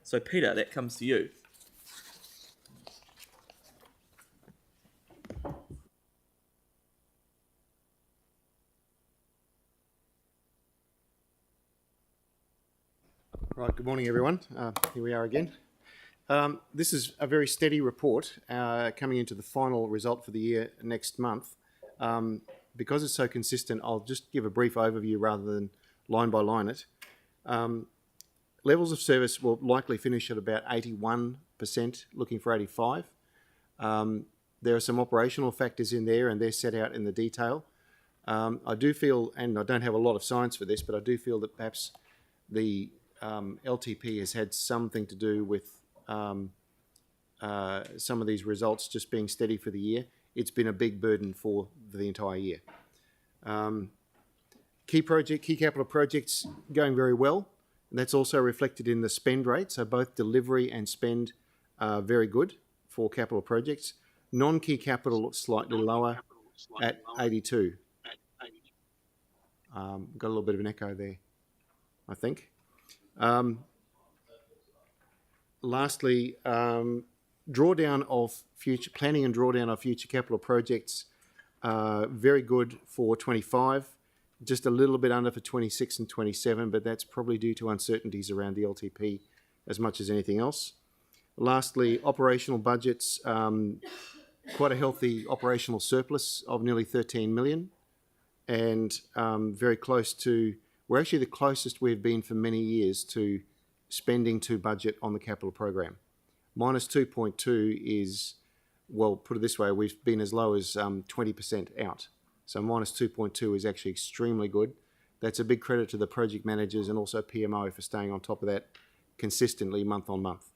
So Peter, that comes to you. Right, good morning everyone. Here we are again. This is a very steady report coming into the final result for the year next month. Because it's so consistent, I'll just give a brief overview rather than line by line it. Levels of service will likely finish at about 81%, looking for 85%. There are some operational factors in there and they're set out in the detail. I do feel, and I don't have a lot of science for this, but I do feel that perhaps the LTP has had something to do with some of these results just being steady for the year. It's been a big burden for the entire year. Key capital projects going very well. And that's also reflected in the spend rate. So both delivery and spend are very good for capital projects. Non-key capital slightly lower at 82. Got a little bit of an echo there, I think. Lastly, drawdown of future planning and drawdown of future capital projects, very good for 25, just a little bit under for 26 and 27, but that's probably due to uncertainties around the LTP as much as anything else. Lastly, operational budgets, quite a healthy operational surplus of nearly 13 million, and very close to, we're actually the closest we've been for many years to spending to budget on the capital program. Minus 2.2 is, well, put it this way, we've been as low as 20% out. So minus 2.2 is actually extremely good. That's a big credit to the project managers and also PMO for staying on top of that consistently month on month.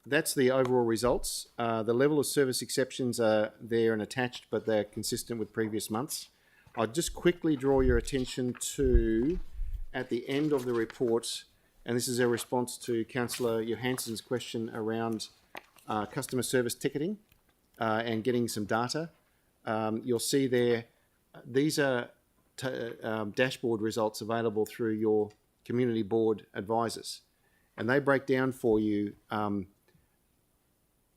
That's the overall results. The level of service exceptions are there and attached, but they're consistent with previous months. I'll just quickly draw your attention to, at the end of the report, and this is a response to Councillor Johansson's question around customer service ticketing and getting some data. You'll see there, these are dashboard results available through your community board advisors, and they break down for you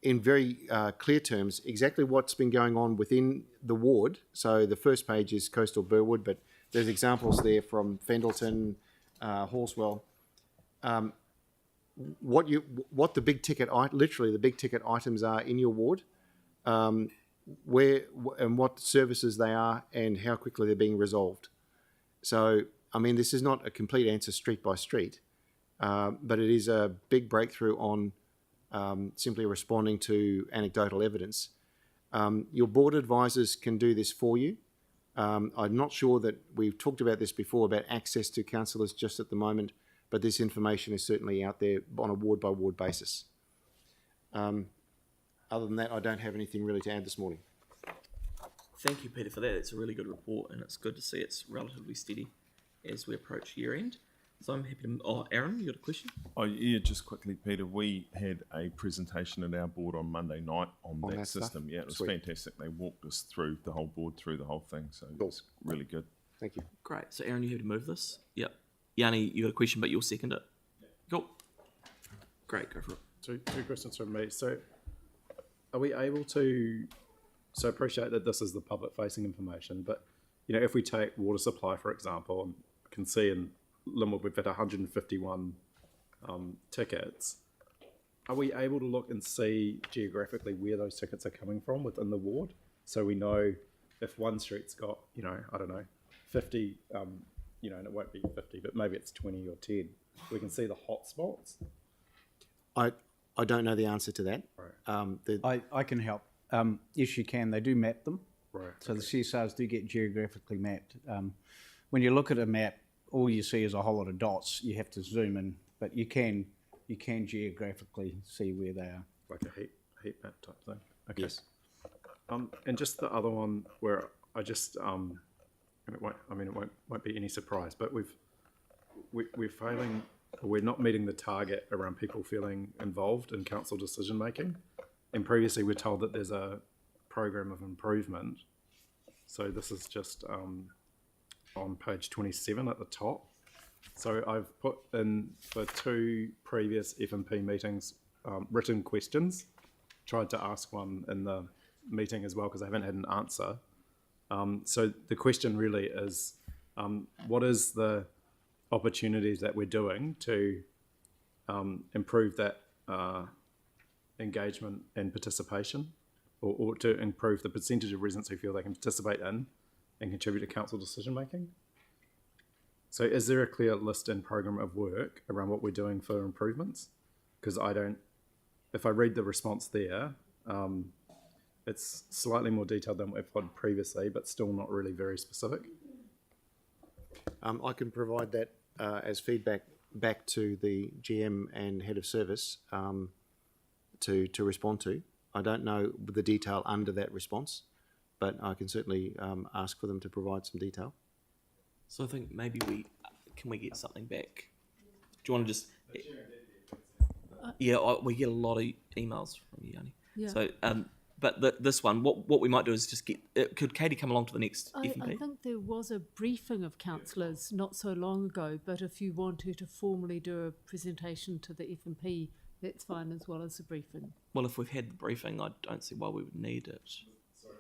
in very clear terms exactly what's been going on within the ward. So the first page is Coastal Burwood, but there's examples there from Fendleton, Horswell. What the big ticket, literally the big ticket items are in your ward, where and what services they are, and how quickly they're being resolved. So, I mean, this is not a complete answer street by street, but it is a big breakthrough on simply responding to anecdotal evidence. Your board advisors can do this for you. I'm not sure that we've talked about this before about access to councillors just at the moment, but this information is certainly out there on a ward by ward basis. Other than that, I don't have anything really to add this morning. Thank you, Peter, for that. It's a really good report, and it's good to see it's relatively steady as we approach year end. So I'm happy to... Oh, Aaron, you got a question? Oh, yeah, just quickly, Peter. We had a presentation at our board on Monday night on that system. Yeah, it was fantastic. They walked us through the whole board, through the whole thing, so cool. It's really good. Thank you. Great. So, Aaron, you have to move this? Yep. Yanni, you got a question, but you'll second it? Yeah. Cool. Great, go for it. Two questions from me. So, are we able to... So, I appreciate that this is the public-facing information, but, you know, if we take water supply, for example, and can see in Linwood we've had 151 tickets. Are we able to look and see geographically where those tickets are coming from within the ward? So we know if one street's got, you know, I don't know, 50, you know, and it won't be 50, but maybe it's 20 or 10. We can see the hot spots. I don't know the answer to that. Right. I can help. Yes, you can. They do map them. Right. So the CSRs do get geographically mapped. When you look at a map, all you see is a whole lot of dots. You have to zoom in, but you can geographically see where they are. Like a heat map type thing. Okay. Yes. And just the other one where I just and it won't be any surprise, but we're failing, or we're not meeting the target around people feeling involved in council decision making. And previously we're told that there's a program of improvement. So this is just on page 27 at the top. So I've put in for 2 previous F&P meetings written questions. Tried to ask one in the meeting as well because I haven't had an answer. So the question really is, what is the opportunities that we're doing to improve that engagement and participation, or to improve the percentage of residents who feel they can participate in and contribute to council decision making? So is there a clear list and program of work around what we're doing for improvements? Because if I read the response there, it's slightly more detailed than what we've had previously, but still not really very specific. I can provide that as feedback back to the GM and head of service to respond to. I don't know the detail under that response, but I can certainly ask for them to provide some detail. So I think maybe can we get something back? Do you want to just? Yeah, we get a lot of emails from you, Yanni. Yeah. So, but this one, what we might do is just could Katie come along to the next I F&P? think there was a briefing of councillors not so long ago, but if you want her to formally do a presentation to the F&P, that's fine as well as a briefing. Well, if we've had the briefing, I don't see why we would need it.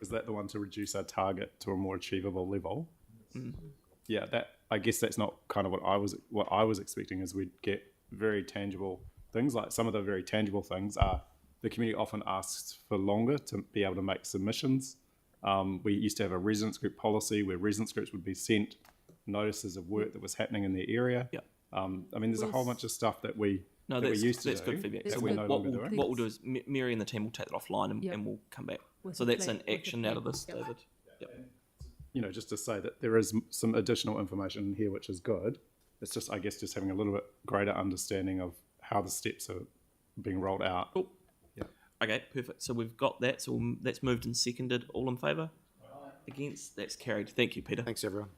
Is that the one to reduce our target to a more achievable level? Yeah, I guess that's not kind of what I was expecting. Is we'd get very tangible things. Like some of the very tangible things are the community often asks for longer to be able to make submissions. We used to have a residence group policy where residence groups would be sent notices of work that was happening in their area. Yeah. I mean, there's a whole bunch of stuff that we used to that's do good feedback. that So we're no longer doing. what we'll do is Mary and the team will take that offline and we'll come back. So that's an action out of this, Yep. David. Yep. Just to say that there is some additional information here, which is good. It's just, I guess, just having a little bit greater understanding of how the steps are being rolled out. Cool. Yeah. Okay, perfect. So we've got that. So that's moved and seconded. All in favour? Against? That's carried. Thank you, Peter. Thanks, everyone.